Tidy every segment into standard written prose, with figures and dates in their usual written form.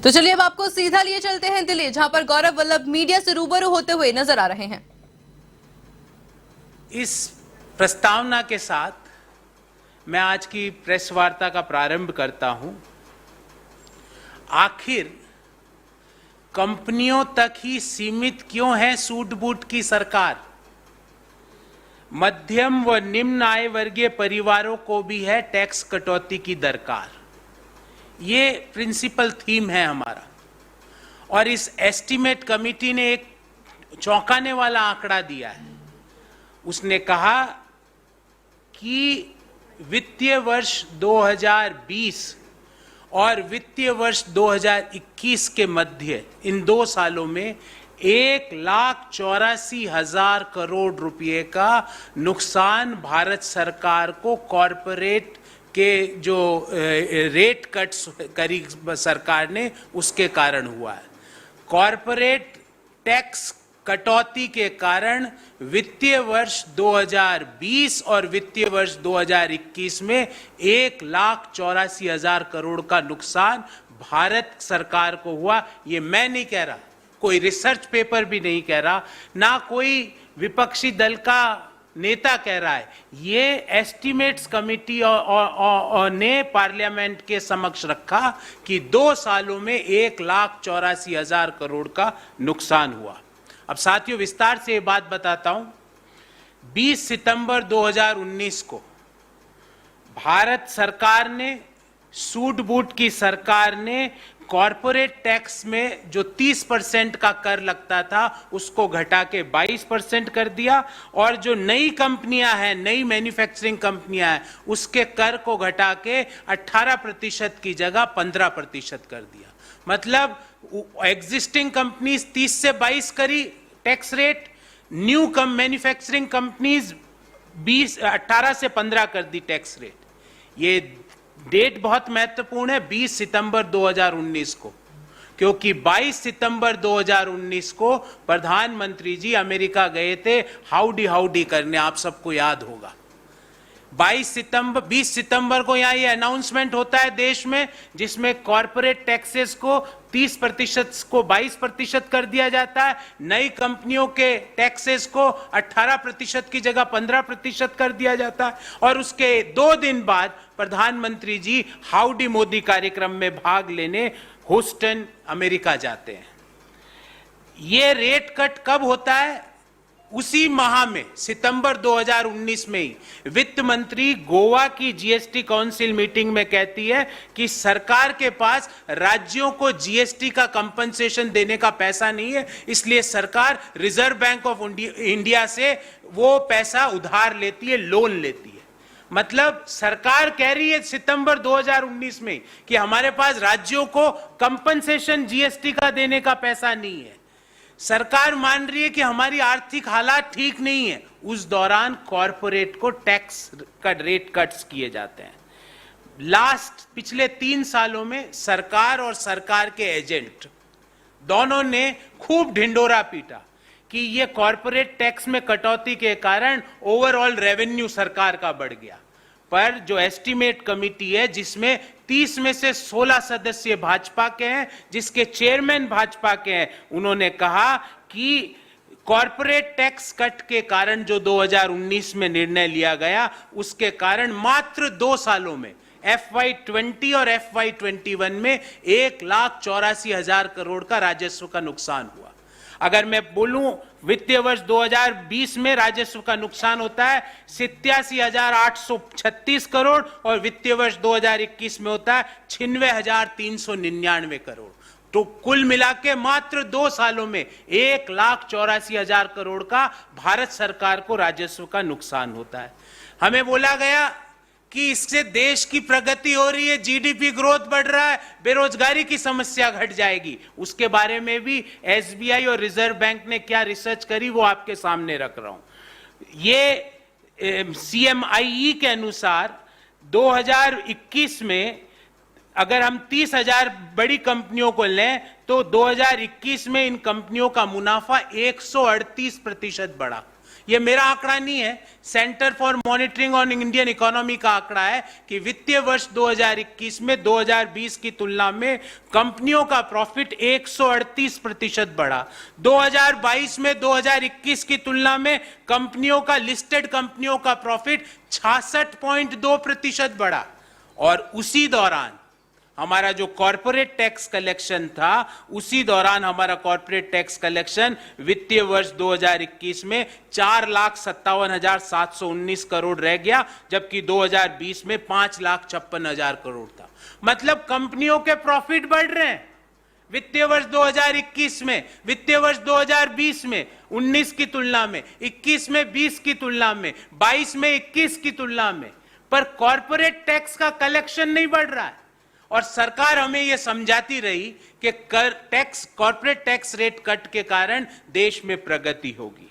तो चलिए अब आपको सीधा लिए चलते हैं दिल्ली, जहां पर गौरव वल्लभ मीडिया से रूबरू होते हुए नजर आ रहे हैं। इस प्रस्तावना के साथ मैं आज की प्रेस वार्ता का प्रारंभ करता हूं। आखिर कंपनियों तक ही सीमित क्यों है सूट बूट की सरकार? मध्यम व निम्न आय वर्गीय परिवारों को भी है टैक्स कटौती की दरकार। ये प्रिंसिपल थीम है हमारा। और इस एस्टीमेट कमेटी ने एक चौंकाने वाला आंकड़ा दिया है। उसने कहा कि वित्तीय वर्ष 2020 और वित्तीय वर्ष 2021 के मध्य इन 2 सालों में 1,84,000 करोड़ रुपए का नुकसान भारत सरकार को कॉरपोरेट के जो रेट कट्स करी सरकार ने उसके कारण हुआ है। कॉरपोरेट टैक्स कटौती के कारण वित्तीय वर्ष 2020 और वित्तीय वर्ष 2021 में 1,84,000 करोड़ का नुकसान भारत सरकार को हुआ। ये मैं नहीं कह रहा, कोई रिसर्च पेपर भी नहीं कह रहा, ना कोई विपक्षी दल का नेता कह रहा है। ये एस्टीमेट्स कमेटी ने पार्लियामेंट के समक्ष रखा कि 2 सालों में 1,84,000 करोड़ का नुकसान हुआ। अब साथियों विस्तार से ये बात बताता हूं। 20 सितंबर 2019 को भारत सरकार ने, सूट बूट की सरकार ने कॉरपोरेट टैक्स में जो 30% का कर लगता था उसको घटा के 22% कर दिया, और जो नई कंपनियां हैं, नई मैन्युफैक्चरिंग कंपनियां हैं, उसके कर को घटा के 18% की जगह 15% कर दिया। मतलब एग्जिस्टिंग कंपनीज 30 से 22 करी tax rate, new manufacturing companies 18 से 15 कर दी टैक्स रेट। ये डेट बहुत महत्वपूर्ण है, 20 सितंबर 2019 को, क्योंकि 22 सितंबर 2019 को प्रधानमंत्री जी अमेरिका गए थे हाउडी करने, आप सबको याद होगा। 20 सितंबर को यहां ये अनाउंसमेंट होता है देश में, जिसमें कॉरपोरेट टैक्सेस को 30% को 22% कर दिया जाता है, नई कंपनियों के टैक्सेस को 18% की जगह 15% कर दिया जाता है, और उसके 2 दिन बाद प्रधानमंत्री जी हाउडी मोदी कार्यक्रम में भाग लेने ह्यूस्टन अमेरिका जाते हैं। ये रेट कट कब होता है? उसी माह में, सितंबर 2019 में ही वित्त मंत्री गोवा की जीएसटी काउंसिल मीटिंग में कहती है कि सरकार के पास राज्यों को जीएसटी का कंपनसेशन देने का पैसा नहीं है, इसलिए सरकार रिजर्व बैंक ऑफ इंडिया से वो पैसा उधार लेती है, लोन लेती है। मतलब सरकार कह रही है सितंबर 2019 में कि हमारे पास राज्यों को कंपनसेशन जीएसटी का देने का पैसा नहीं है। सरकार मान रही है कि हमारी आर्थिक हालात ठीक नहीं है। उस दौरान कॉरपोरेट को टैक्स का रेट कट्स किए जाते हैं। पिछले 3 सालों में सरकार और सरकार के एजेंट दोनों ने खूब ढिंडोरा पीटा कि ये कॉरपोरेट टैक्स में कटौती के कारण ओवरऑल रेवेन्यू सरकार का बढ़ गया। पर जो एस्टीमेट कमेटी है, जिसमें 30 में से 16 सदस्य भाजपा के हैं, जिसके चेयरमैन भाजपा के हैं, उन्होंने कहा कि कॉरपोरेट टैक्स कट के कारण जो 2019 में निर्णय लिया गया, उसके कारण मात्र 2 सालों में FY20 और FY21 में 1,84,000 करोड़ का राजस्व का नुकसान हुआ। अगर मैं बोलूं वित्तीय वर्ष 2020 में राजस्व का नुकसान होता है 87,836 करोड़, और वित्तीय वर्ष 2021 में होता है 96,399 करोड़। तो कुल मिला के मात्र 2 सालों में 1,84,000 करोड़ का भारत सरकार को राजस्व का नुकसान होता है। हमें बोला गया कि इससे देश की प्रगति हो रही है, जीडीपी ग्रोथ बढ़ रहा है, बेरोजगारी की समस्या घट जाएगी। उसके बारे में भी एसबीआई और रिजर्व बैंक ने क्या रिसर्च करी वो आपके सामने रख रहा हूं। ये CMIE के अनुसार 2021 में अगर हम 30,000 बड़ी कंपनियों को लें तो 2021 में इन कंपनियों का मुनाफा 138% बढ़ा। ये मेरा आंकड़ा नहीं है, centre for monitoring on Indian economy का आंकड़ा है कि वित्तीय वर्ष 2021 में 2020 की तुलना में कंपनियों का प्रॉफिट 138% बढ़ा। 2022 में 2021 की तुलना में कंपनियों का, लिस्टेड कंपनियों का प्रॉफिट 66.2% बढ़ा। और उसी दौरान हमारा जो कॉर्पोरेट टैक्स कलेक्शन था, उसी दौरान हमारा कॉर्पोरेट टैक्स कलेक्शन वित्तीय वर्ष 2021 में 4,57,719 करोड़ रह गया, जबकि 2020 में 5,56,000 करोड़ था। मतलब कंपनियों के प्रॉफिट बढ़ रहे हैं वित्तीय वर्ष 2021 में, वित्तीय वर्ष 2020 में 19 की तुलना में, 21 में 20 की तुलना में, 22 में 21 की तुलना में, पर कॉर्पोरेट टैक्स का कलेक्शन नहीं बढ़ रहा है। और सरकार हमें यह समझाती रही कि कॉर्पोरेट टैक्स रेट कट के कारण देश में प्रगति होगी।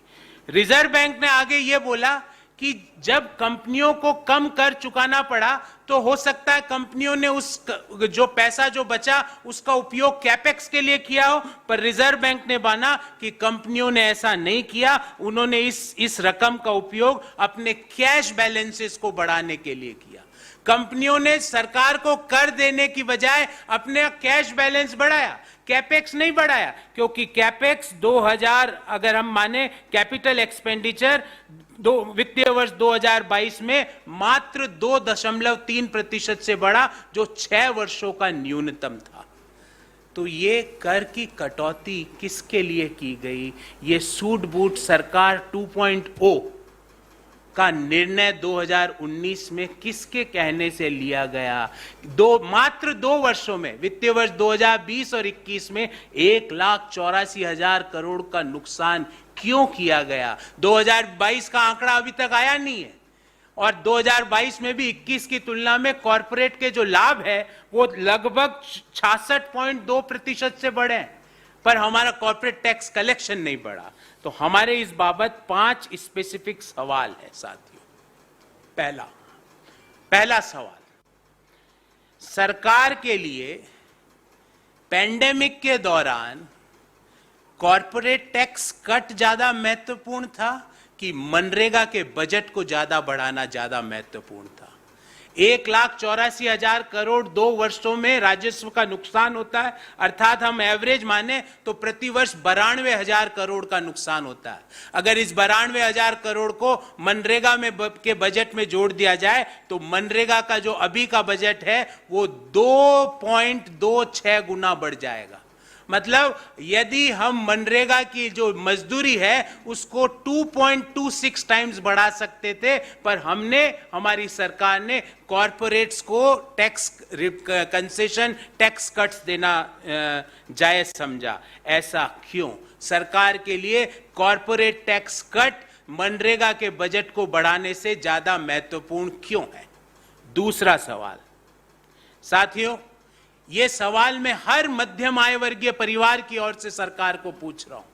रिजर्व बैंक ने आगे यह बोला कि जब कंपनियों को कम कर चुकाना पड़ा तो हो सकता है कंपनियों ने उस जो पैसा जो बचा उसका उपयोग कैपेक्स के लिए किया हो, पर रिजर्व बैंक ने माना कि कंपनियों ने ऐसा नहीं किया। उन्होंने इस रकम का उपयोग अपने कैश बैलेंसेस को बढ़ाने के लिए किया। कंपनियों ने सरकार को कर देने की बजाय अपने कैश बैलेंस बढ़ाया, कैपेक्स नहीं बढ़ाया, क्योंकि कैपेक्स 2000 अगर हम माने कैपिटल एक्सपेंडिचर वित्तीय वर्ष 2022 में मात्र 2.3% से बढ़ा, जो 6 वर्षों का न्यूनतम था। तो ये कर की कटौती किसके लिए की गई? ये सूट बूट सरकार 2.0 का निर्णय 2019 में किसके कहने से लिया गया? मात्र 2 वर्षों में, वित्तीय वर्ष 2020 और 21 में 1,84,000 करोड़ का नुकसान क्यों किया गया? 2022 का आंकड़ा अभी तक आया नहीं है, और 2022 में भी 21 की तुलना में कॉर्पोरेट के जो लाभ है वो लगभग 66.2% से बढ़े हैं, पर हमारा कॉर्पोरेट टैक्स कलेक्शन नहीं बढ़ा। तो हमारे इस बाबत 5 स्पेसिफिक सवाल है साथियों। पहला सवाल, सरकार के लिए पेंडेमिक के दौरान कॉर्पोरेट टैक्स कट ज्यादा महत्वपूर्ण था कि मनरेगा के बजट को ज्यादा बढ़ाना ज्यादा महत्वपूर्ण था? 1,84,000 करोड़ 2 वर्षों में राजस्व का नुकसान होता है, अर्थात हम एवरेज माने तो प्रतिवर्ष 92,000 करोड़ का नुकसान होता है। अगर इस 92,000 करोड़ को मनरेगा में के बजट में जोड़ दिया जाए तो मनरेगा का जो अभी का बजट है वो 2.26 गुना बढ़ जाएगा। मतलब यदि हम मनरेगा की जो मजदूरी है उसको 2.26 टाइम्स बढ़ा सकते थे, पर हमारी सरकार ने कॉर्पोरेट्स को टैक्स कंसेशन, टैक्स कट्स देना जायज समझा। ऐसा क्यों? सरकार के लिए कॉर्पोरेट टैक्स कट मनरेगा के बजट को बढ़ाने से ज्यादा महत्वपूर्ण क्यों है? दूसरा सवाल साथियों, यह सवाल मैं हर मध्यम आय वर्गीय परिवार की ओर से सरकार को पूछ रहा हूं।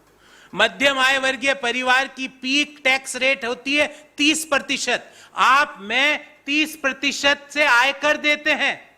मध्यम आय वर्गीय परिवार की पीक टैक्स रेट होती है 30%। आप मैं 30% से आयकर देते हैं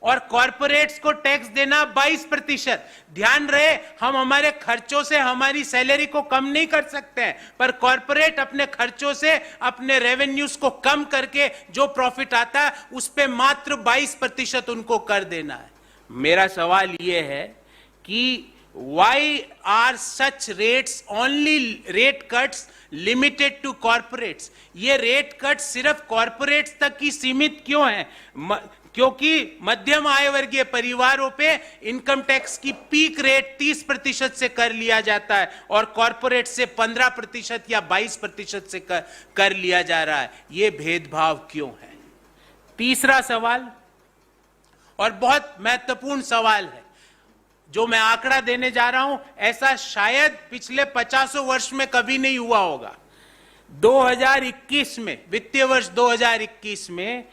और कॉर्पोरेट्स को टैक्स देना 22%। ध्यान रहे, हम हमारे खर्चों से हमारी सैलरी को कम नहीं कर सकते हैं, पर कॉर्पोरेट अपने खर्चों से अपने रेवेन्यूज को कम करके जो प्रॉफिट आता है उस पे मात्र 22% उनको कर देना है। मेरा सवाल यह है कि why are such rates only rate cuts limited to corporates? ये रेट कट सिर्फ कॉर्पोरेट्स तक ही सीमित क्यों है? क्योंकि मध्यम आय वर्गीय परिवारों पे इनकम टैक्स की पीक रेट 30% से कर लिया जाता है और कॉर्पोरेट से 15% या 22% से कर लिया जा रहा है। ये भेदभाव क्यों है? तीसरा सवाल, और बहुत महत्वपूर्ण सवाल है, जो मैं आंकड़ा देने जा रहा हूं, ऐसा शायद पिछले 50 वर्ष में कभी नहीं हुआ होगा। 2021 में, वित्तीय वर्ष 2021 में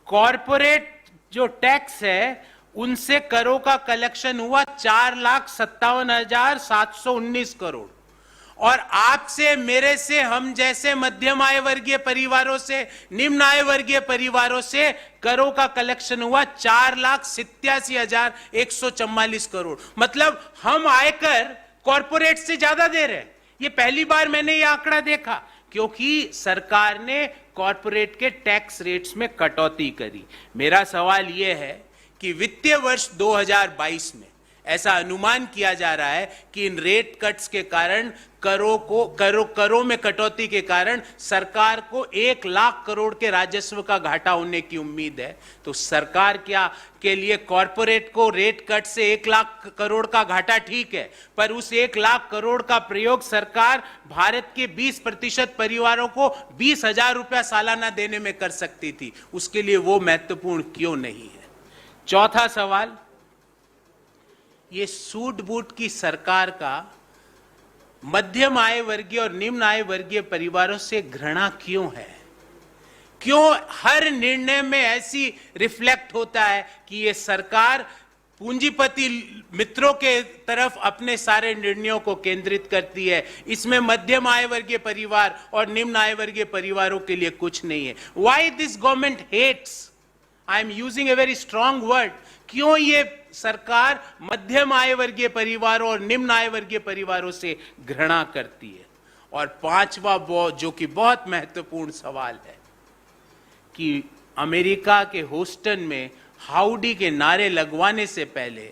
कॉर्पोरेट जो टैक्स है उनसे करों का कलेक्शन हुआ 4,57,719 करोड़, और आपसे, मेरे से, हम जैसे मध्यम आय वर्गीय परिवारों से, निम्न आय वर्गीय परिवारों से करों का कलेक्शन हुआ 4,87,144 करोड़। मतलब हम आयकर कॉर्पोरेट से ज्यादा दे रहे हैं। ये पहली बार मैंने ये आंकड़ा देखा। क्योंकि सरकार ने कॉरपोरेट के टैक्स रेट्स में कटौती करी। मेरा सवाल यह है कि वित्तीय वर्ष 2022 में ऐसा अनुमान किया जा रहा है कि इन रेट कट्स के कारण करों में कटौती के कारण सरकार को 1 लाख करोड़ के राजस्व का घाटा होने की उम्मीद है। तो सरकार के लिए कॉरपोरेट को रेट कट से 1 लाख करोड़ का घाटा ठीक है, पर उस 1 लाख करोड़ का प्रयोग सरकार भारत के 20% परिवारों को 20,000 रुपया सालाना देने में कर सकती थी। उसके लिए वो महत्वपूर्ण क्यों नहीं है? चौथा सवाल, ये सूट बूट की सरकार का मध्यम आय वर्गीय और निम्न आय वर्गीय परिवारों से घृणा क्यों है? क्यों हर निर्णय में ऐसी रिफ्लेक्ट होता है कि ये सरकार पूंजीपति मित्रों के तरफ अपने सारे निर्णयों को केंद्रित करती है? इसमें मध्यम आय वर्गीय परिवार और निम्न आय वर्गीय परिवारों के लिए कुछ नहीं है। Why this government hates? I am using a very strong word. क्यों ये सरकार मध्यम आय वर्गीय परिवारों और निम्न आय वर्गीय परिवारों से घृणा करती है? और पांचवा जो कि बहुत महत्वपूर्ण सवाल है कि अमेरिका के ह्यूस्टन में हाउडी के नारे लगवाने से पहले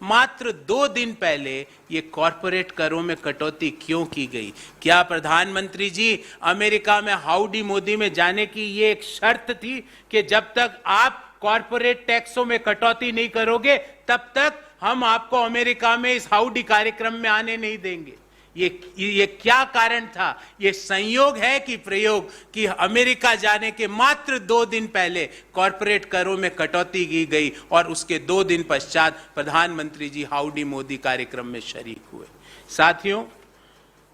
मात्र 2 दिन पहले ये कॉरपोरेट करों में कटौती क्यों की गई? क्या प्रधानमंत्री जी अमेरिका में हाउडी मोदी में जाने की ये एक शर्त थी कि जब तक आप कॉरपोरेट टैक्सों में कटौती नहीं करोगे तब तक हम आपको अमेरिका में इस हाउडी कार्यक्रम में आने नहीं देंगे? ये क्या कारण था? ये संयोग है कि प्रयोग कि अमेरिका जाने के मात्र 2 दिन पहले कॉरपोरेट करों में कटौती की गई और उसके 2 दिन पश्चात प्रधानमंत्री जी हाउडी मोदी कार्यक्रम में शरीक हुए। साथियों,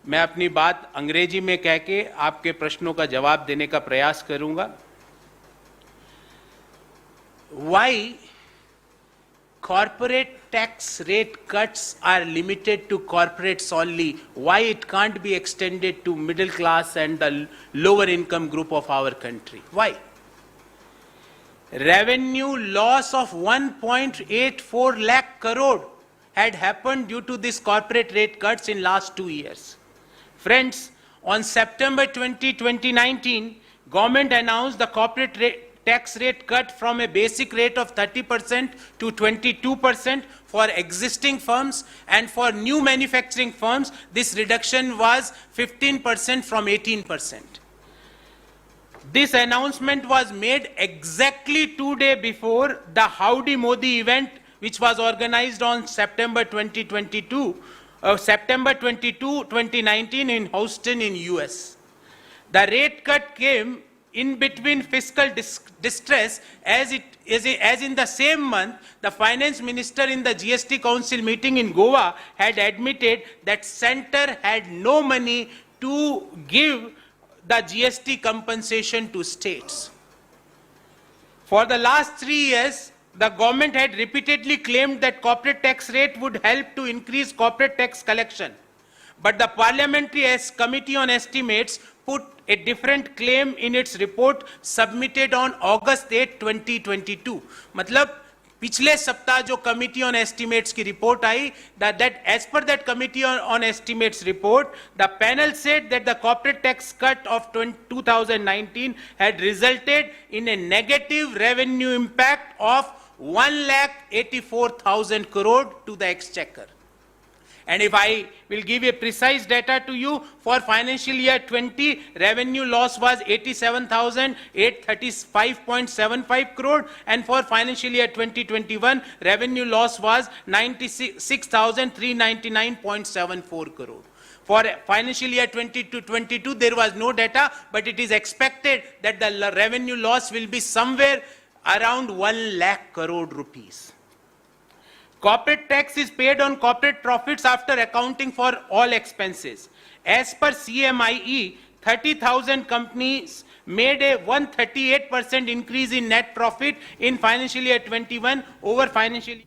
मैं अपनी बात अंग्रेजी में कह के आपके प्रश्नों का जवाब देने का प्रयास करूंगा। Why corporate tax rate cuts are limited to corporates only? Why it can't be extended to middle class and the lower income group of our country? Why? Revenue loss of 1.84 lakh crore had happened due to this corporate rate cuts in last 2 years. Friends, on September 20, 2019, government announced the corporate tax rate cut from a basic rate of 30% to 22% for existing firms, and for new manufacturing firms, this reduction was 15% from 18%. This announcement was made exactly 2 days before the Howdy Modi event, which was organized on September 22, 2019 in Houston in US. The rate cut came in between fiscal distress, as in the same month, the finance minister in the GST Council meeting in Goa had admitted that center had no money to give the GST compensation to states. For the last 3 years, the government had repeatedly claimed that corporate tax rate would help to increase corporate tax collection. But the Parliamentary Committee on Estimates put a different claim in its report submitted on August 8, 2022. मतलब पिछले सप्ताह जो Committee on Estimates की report I, that as per that Committee on Estimates report, the panel said that the corporate tax cut of 2019 had resulted in a negative revenue impact of 1,84,000 crore to the exchequer. And if I will give a precise data to you, for financial year 20, revenue loss was 87,835.75 crore, and for financial year 2021, revenue loss was 96,399.74 crore. For financial year 2022, there was no data, but it is expected that the revenue loss will be somewhere around 1 lakh crore rupees. Corporate tax is paid on corporate profits after accounting for all expenses. As per CMIE, 30,000 companies made a 138% increase in net profit in financial year 21 over financial year